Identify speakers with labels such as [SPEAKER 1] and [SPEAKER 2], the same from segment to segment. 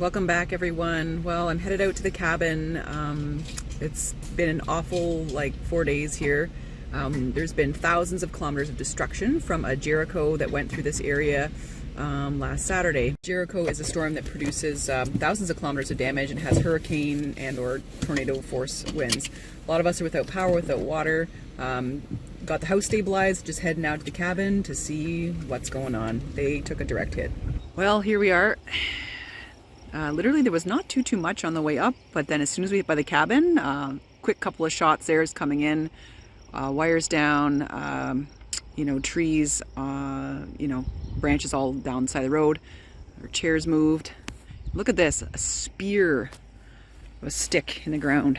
[SPEAKER 1] Welcome back, everyone. Well, I'm headed out to the cabin. It's been an awful 4 days here. There's been thousands of kilometers of destruction from a derecho that went through this area last Saturday. Derecho is a storm that produces thousands of kilometers of damage and has hurricane and or tornado force winds. A lot of us are without power, without water. Got the house stabilized, just heading out to the cabin to see what's going on. They took a direct hit. Well, here we are. Literally there was not too much on the way up, but then as soon as we hit by the cabin, quick couple of shots there is coming in, wires down, trees, branches all down the side of the road, our chairs moved. Look at this, a spear, a stick in the ground.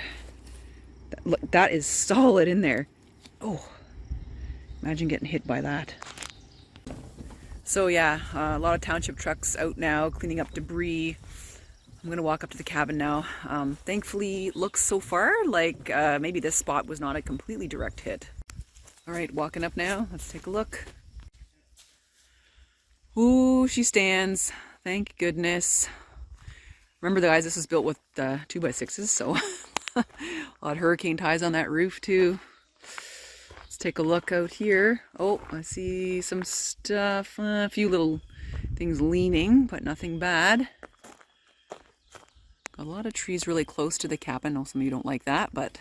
[SPEAKER 1] That is solid in there. Oh, imagine getting hit by that. So yeah, a lot of township trucks out now cleaning up debris. I'm gonna walk up to the cabin now. Thankfully, looks so far like maybe this spot was not a completely direct hit. All right, walking up now. Let's take a look. Ooh, she stands. Thank goodness. Remember, guys, this was built with 2x6s, so a lot of hurricane ties on that roof too. Let's take a look out here. Oh, I see some stuff. A few little things leaning, but nothing bad. A lot of trees really close to the cabin. I know some of you don't like that, but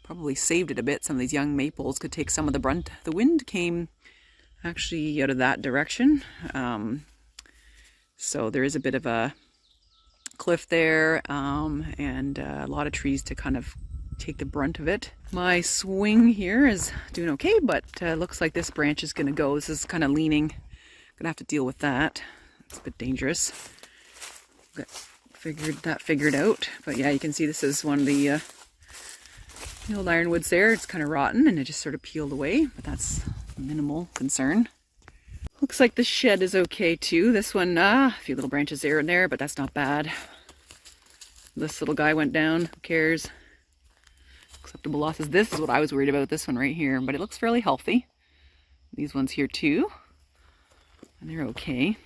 [SPEAKER 1] probably saved it a bit. Some of these young maples could take some of the brunt. The wind came actually out of that direction. So there is a bit of a cliff there, and a lot of trees to kind of take the brunt of it. My swing here is doing okay, but looks like this branch is gonna go. This is kind of leaning. Gonna have to deal with that. It's a bit dangerous. Figured out, but yeah, you can see this is one of the old ironwoods there. It's kind of rotten and it just sort of peeled away, but that's minimal concern. Looks like the shed is okay too. This one, a few little branches there and there, but that's not bad. This little guy went down, who cares? Acceptable losses. This is what I was worried about, this one right here, but it looks fairly healthy. These ones here too, and they're okay.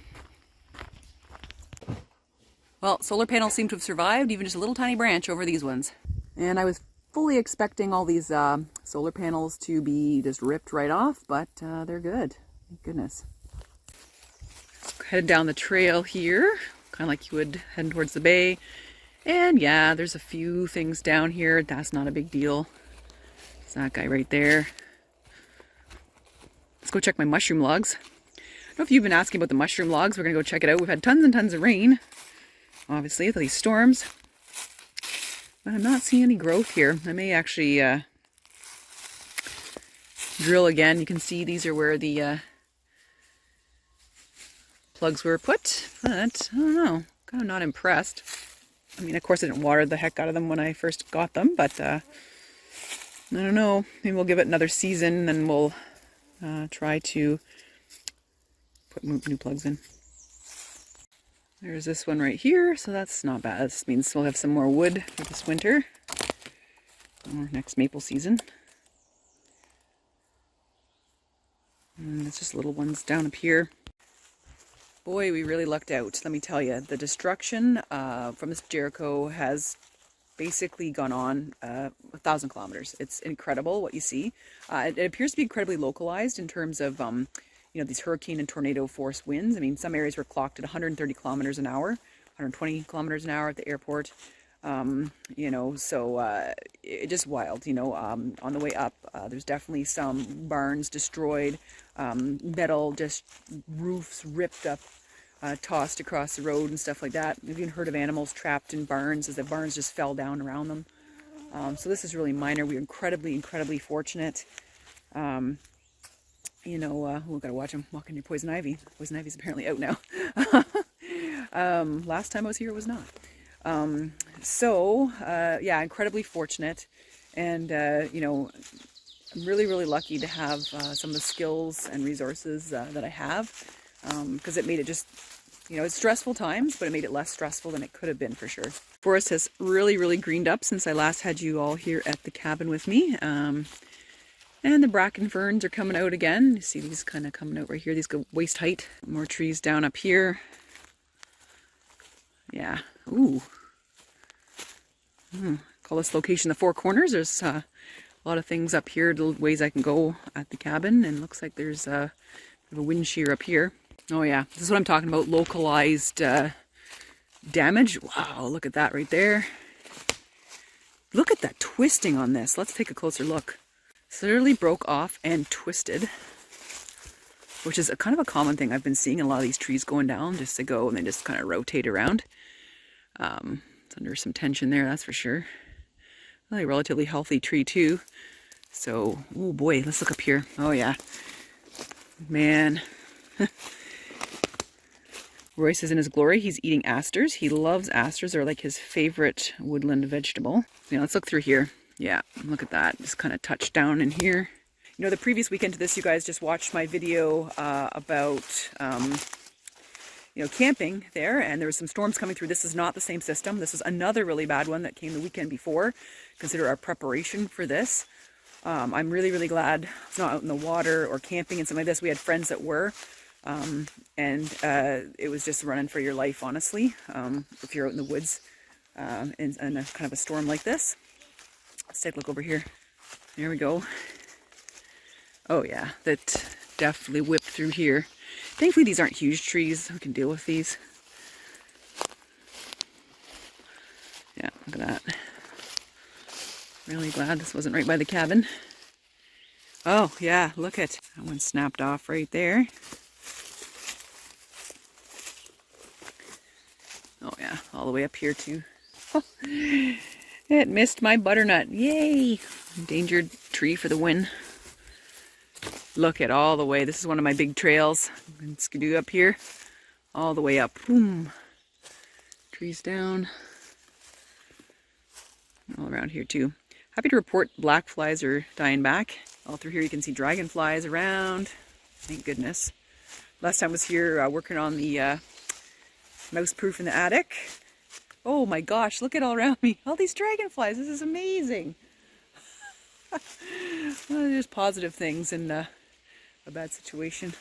[SPEAKER 1] Well, solar panels seem to have survived, even just a little tiny branch over these ones. And I was fully expecting all these solar panels to be just ripped right off, but they're good. Thank goodness. Headed down the trail here, kind of like you would heading towards the bay. And yeah, there's a few things down here. That's not a big deal. It's that guy right there. Let's go check my mushroom logs. I don't know if you've been asking about the mushroom logs. We're gonna go check it out. We've had tons and tons of rain, obviously, with these storms, but I'm not seeing any growth here. I may actually drill again. You can see these are where the plugs were put, but I don't know, kind of not impressed. I mean, of course I didn't water the heck out of them when I first got them, but I don't know, maybe we'll give it another season and we'll try to put new plugs in. There's this one right here, so that's not bad. This means we'll have some more wood for this winter or next maple season. And it's just little ones down up here. Boy, we really lucked out, let me tell you. The destruction from this derecho has basically gone on 1,000 kilometers. It's incredible what you see. It appears to be incredibly localized in terms of these hurricane and tornado force winds. I mean, some areas were clocked at 130 kilometers an hour, 120 kilometers an hour at the airport. So it's just wild, on the way up. There's definitely some barns destroyed, metal, just roofs ripped up, tossed across the road and stuff like that. We've even heard of animals trapped in barns as the barns just fell down around them. So this is really minor. We're incredibly fortunate. We've got to watch them walk in your poison ivy. Poison ivy's apparently out now. Last time I was here, it was not. Yeah, incredibly fortunate. And, I'm really lucky to have some of the skills and resources that I have. Because it made it just, it's stressful times, but it made it less stressful than it could have been for sure. Forest has really greened up since I last had you all here at the cabin with me. And the bracken ferns are coming out again. You see these kind of coming out right here. These go waist height. More trees down up here. Yeah. Ooh. Call this location the Four Corners. There's a lot of things up here, little ways I can go at the cabin, and looks like there's a wind shear up here. Oh yeah, this is what I'm talking about, localized damage. Wow, look at that right there. Look at that twisting on this. Let's take a closer look. It's literally broke off and twisted, which is a kind of a common thing I've been seeing in a lot of these trees going down, just to go and they just kind of rotate around. It's under some tension there, that's for sure. Really relatively healthy tree too. So, oh boy, let's look up here. Oh yeah, man. Royce is in his glory. He's eating asters. He loves asters. They're like his favorite woodland vegetable. Yeah, let's look through here. Yeah, look at that. Just kind of touched down in here. You know, the previous weekend to this, you guys just watched my video about, you know, camping there, and there was some storms coming through. This is not the same system. This is another really bad one that came the weekend before. Consider our preparation for this. I'm really, really glad it's not out in the water or camping and something like this. We had friends that were, and it was just running for your life, honestly, if you're out in the woods in a kind of a storm like this. Let's take a look over here. There we go. Oh yeah, that definitely whipped through here. Thankfully these aren't huge trees. We can deal with these. Yeah, look at that. Really glad this wasn't right by the cabin. Oh yeah, look at that one snapped off right there. Oh yeah, all the way up here too. Oh, it missed my butternut. Yay! Endangered tree for the win. Look at all the way. This is one of my big trails. And skidoo up here. All the way up. Boom. Trees down. All around here too. Happy to report black flies are dying back. All through here you can see dragonflies around. Thank goodness. Last time I was here working on the mouse proof in the attic. Oh my gosh, look at all around me. All these dragonflies. This is amazing. Well, there's positive things in a bad situation.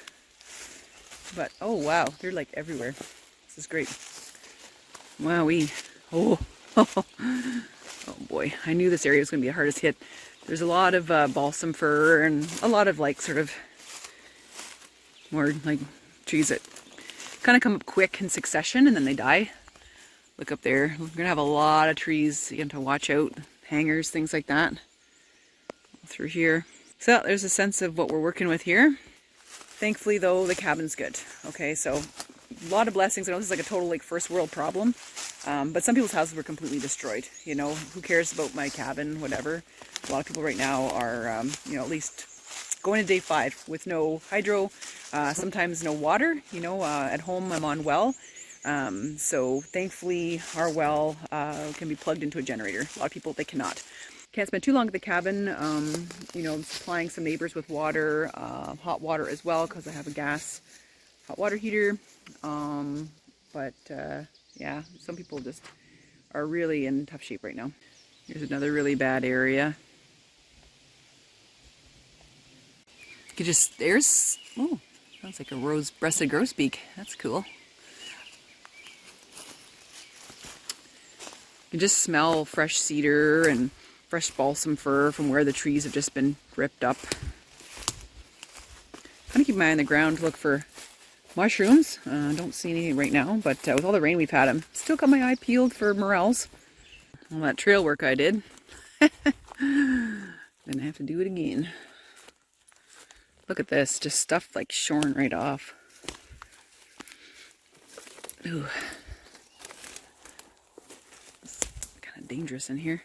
[SPEAKER 1] But oh wow, they're like everywhere. This is great. Wowee. Oh. Oh boy, I knew this area was going to be the hardest hit. There's a lot of balsam fir and a lot of like sort of more like trees that kind of come up quick in succession and then they die. Look up there. We're going to have a lot of trees you have to watch out. Hangers, things like that. Through here. So there's a sense of what we're working with here. Thankfully though, the cabin's good. Okay, so a lot of blessings. I know this is like a total like first world problem. But some people's houses were completely destroyed. You know, who cares about my cabin, whatever. A lot of people right now are, you know, at least going to day 5 with no hydro, sometimes no water. You know, at home I'm on well. So thankfully our well can be plugged into a generator. A lot of people, they cannot. Can't spend too long at the cabin. You know, I'm supplying some neighbors with water, hot water as well, because I have a gas hot water heater. Yeah, some people just are really in tough shape right now. Here's another really bad area. You could just, there's, oh, sounds like a rose-breasted grosbeak. That's cool. You can just smell fresh cedar and fresh balsam fir from where the trees have just been ripped up. Kind of keep my eye on the ground to look for mushrooms. Don't see any right now, but with all the rain we've had, I'm still got my eye peeled for morels. All that trail work I did. Gonna have to do it again. Look at this, just stuff like shorn right off. Ooh. It's kind of dangerous in here.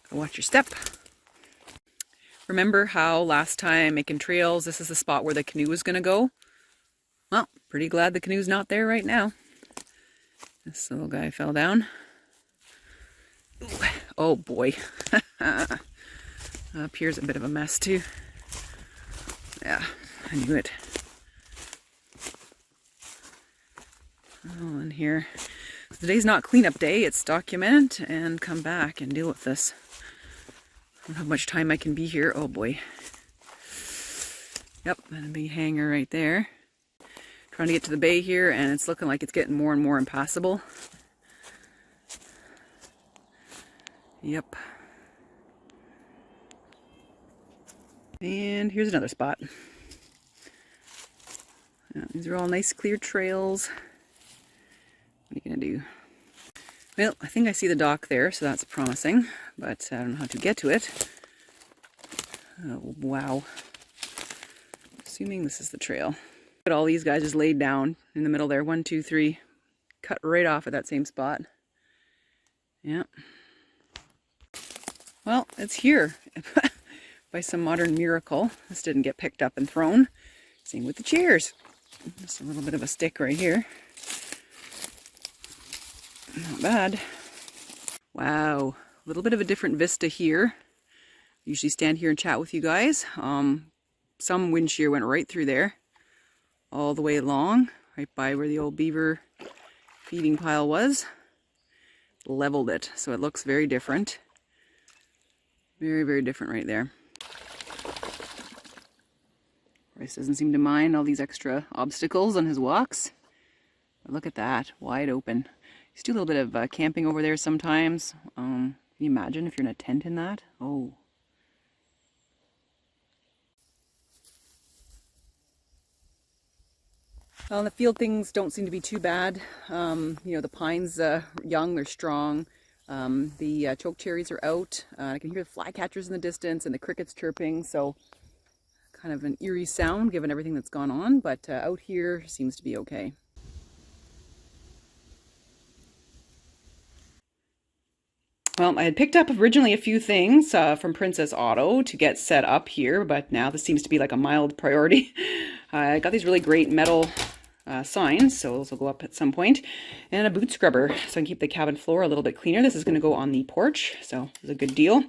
[SPEAKER 1] Gotta watch your step. Remember how last time making trails, this is the spot where the canoe was going to go? Well, pretty glad the canoe's not there right now. This little guy fell down. Ooh. Oh boy. Up here's a bit of a mess too. Yeah, I knew it. Oh, and here. So today's not cleanup day, it's document and come back and deal with this. I don't know how much time I can be here. Oh boy. Yep, and a big hanger right there. Trying to get to the bay here, and it's looking like it's getting more and more impassable. Yep. And here's another spot. Yeah, these are all nice clear trails. What are you gonna do? Well, I think I see the dock there, so that's promising, but I don't know how to get to it. Oh, wow. Assuming this is the trail. But all these guys just laid down in the middle there. 1, 2, 3. Cut right off at that same spot. Yeah. Well, it's here. By some modern miracle. This didn't get picked up and thrown. Same with the chairs. Just a little bit of a stick right here. Not bad. Wow. A little bit of a different vista here. Usually stand here and chat with you guys. Some wind shear went right through there. All the way along. Right by where the old beaver feeding pile was. Leveled it. So it looks very different. Very, very different right there. Bryce doesn't seem to mind all these extra obstacles on his walks. But look at that. Wide open. Used to do a little bit of camping over there sometimes. Can you imagine if you're in a tent in that? Oh. Well, in the field things don't seem to be too bad. You know, the pines young, they're strong. The choke cherries are out. I can hear the flycatchers in the distance and the crickets chirping, so kind of an eerie sound given everything that's gone on, but out here seems to be okay. Well, I had picked up originally a few things from Princess Auto to get set up here, but now this seems to be like a mild priority. I got these really great metal signs, so those will go up at some point, and a boot scrubber so I can keep the cabin floor a little bit cleaner. This is going to go on the porch, so it's a good deal.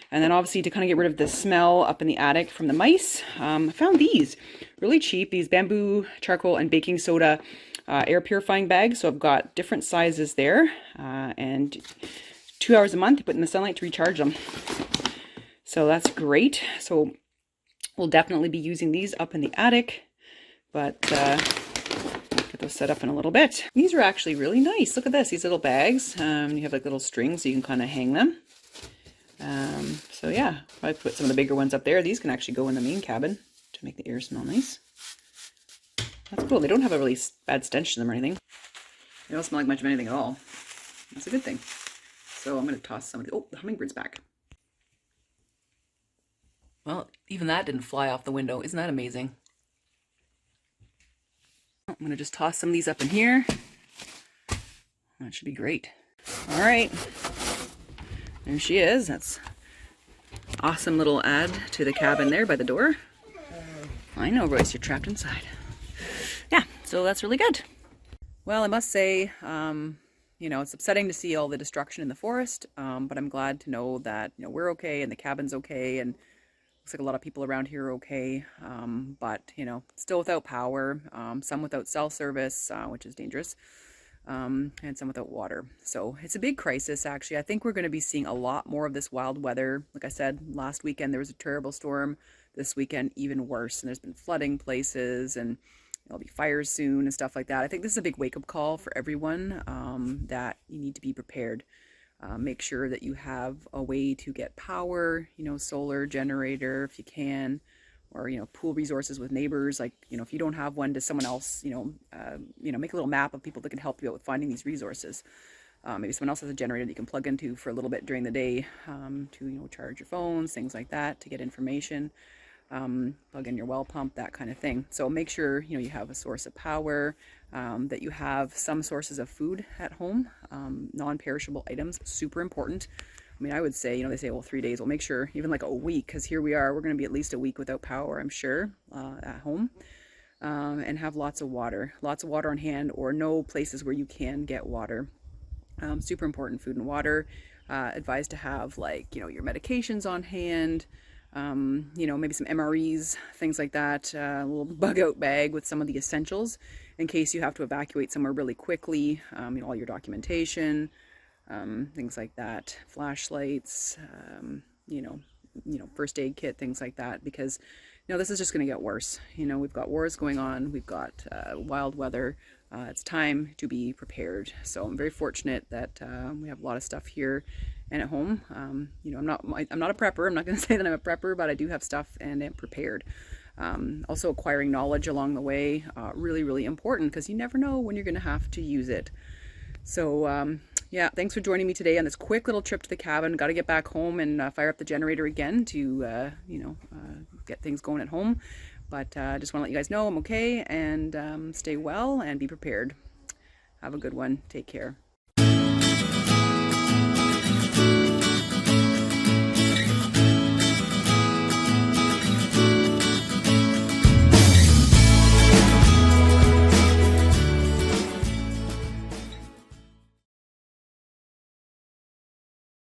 [SPEAKER 1] And then obviously to kind of get rid of the smell up in the attic from the mice, I found these really cheap, these bamboo, charcoal, and baking soda air purifying bags. So I've got different sizes there, and 2 hours a month you put in the sunlight to recharge them. So that's great. So we'll definitely be using these up in the attic, but get those set up in a little bit. These are actually really nice. Look at this, these little bags. You have like little strings so you can kind of hang them. So yeah, I put some of the bigger ones up there. These can actually go in the main cabin to make the air smell nice. That's cool. They don't have a really bad stench to them or anything. They don't smell like much of anything at all. That's a good thing. So I'm going to toss some of the... Oh, the hummingbird's back. Well, even that didn't fly off the window. Isn't that amazing? I'm going to just toss some of these up in here. That should be great. All right. There she is. That's awesome little add to the cabin there by the door. I know, Royce, you're trapped inside. Yeah, so that's really good. Well, I must say, you know, it's upsetting to see all the destruction in the forest, but I'm glad to know that, you know, we're okay and the cabin's okay, and looks like a lot of people around here are okay, but, you know, still without power, some without cell service, which is dangerous. And some without water. So it's a big crisis, actually. I think we're going to be seeing a lot more of this wild weather. Like I said, last weekend there was a terrible storm. This weekend, even worse. And there's been flooding places, and there'll be fires soon and stuff like that. I think this is a big wake-up call for everyone, that you need to be prepared. Make sure that you have a way to get power, you know, solar generator if you can, or, you know, pool resources with neighbors. Like, you know, if you don't have one, does someone else, you know, make a little map of people that can help you out with finding these resources. Maybe someone else has a generator that you can plug into for a little bit during the day, to, you know, charge your phones, things like that, to get information, plug in your well pump, that kind of thing. So make sure, you know, you have a source of power, that you have some sources of food at home, non-perishable items, super important. I mean, I would say, you know, they say, well, 3 days. Well, make sure even like a week, because here we are, we're going to be at least a week without power, I'm sure, at home. And have lots of water on hand, or know places where you can get water. Super important, food and water. Advised to have, like, you know, your medications on hand, you know, maybe some MREs, things like that, a little bug out bag with some of the essentials in case you have to evacuate somewhere really quickly, you know, all your documentation, things like that, flashlights, you know, first aid kit, things like that, because know, this is just going to get worse. You know, we've got wars going on, we've got wild weather. It's time to be prepared. So I'm very fortunate that we have a lot of stuff here and at home. You know, I'm not a prepper. I'm not going to say that I'm a prepper, but I do have stuff and am prepared. Also acquiring knowledge along the way, really, really important, because you never know when you're going to have to use it. So yeah, thanks for joining me today on this quick little trip to the cabin. Got to get back home and fire up the generator again to, you know, get things going at home. But just want to let you guys know I'm okay, and stay well and be prepared. Have a good one. Take care.